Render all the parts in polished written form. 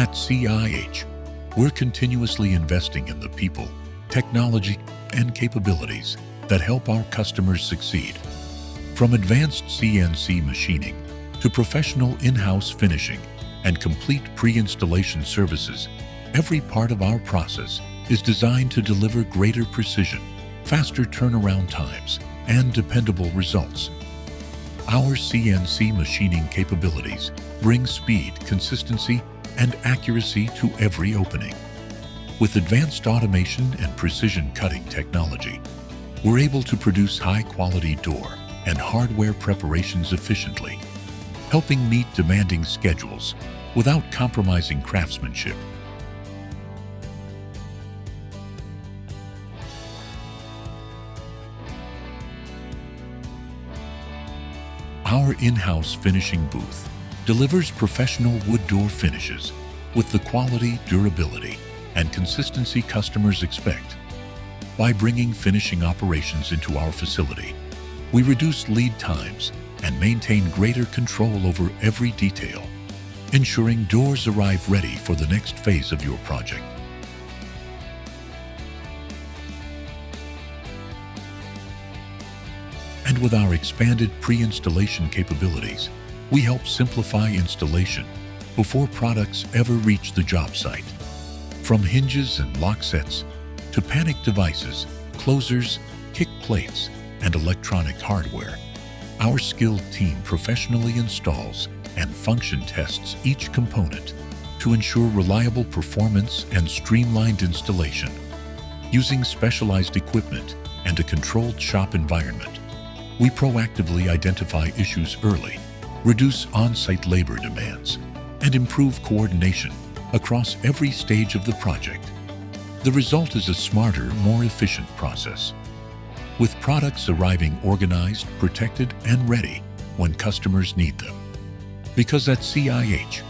At CIH, we're continuously investing in the people, technology, and capabilities that help our customers succeed. From advanced CNC machining to professional in-house finishing and complete pre-installation services, every part of our process is designed to deliver greater precision, faster turnaround times, and dependable results. Our CNC machining capabilities bring speed, consistency, and accuracy to every opening. With advanced automation and precision cutting technology, we're able to produce high-quality door and hardware preparations efficiently, helping meet demanding schedules without compromising craftsmanship. Our in-house finishing booth delivers professional wood door finishes with the quality, durability, and consistency customers expect. By bringing finishing operations into our facility, we reduce lead times and maintain greater control over every detail, ensuring doors arrive ready for the next phase of your project. And with our expanded pre-installation capabilities, we help simplify installation before products ever reach the job site. From hinges and lock sets to panic devices, closers, kick plates, and electronic hardware, our skilled team professionally installs and function tests each component to ensure reliable performance and streamlined installation. Using specialized equipment and a controlled shop environment, we proactively identify issues early, reduce on-site labor demands, and improve coordination across every stage of the project. The result is a smarter, more efficient process, with products arriving organized, protected, and ready when customers need them. Because at CIH,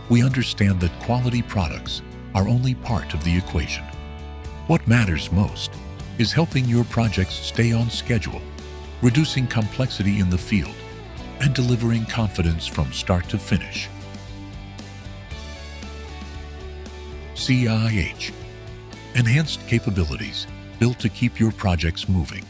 we understand that quality products are only part of the equation. What matters most is helping your projects stay on schedule, reducing complexity in the field, and delivering confidence from start to finish. CIH. Enhanced capabilities built to keep your projects moving.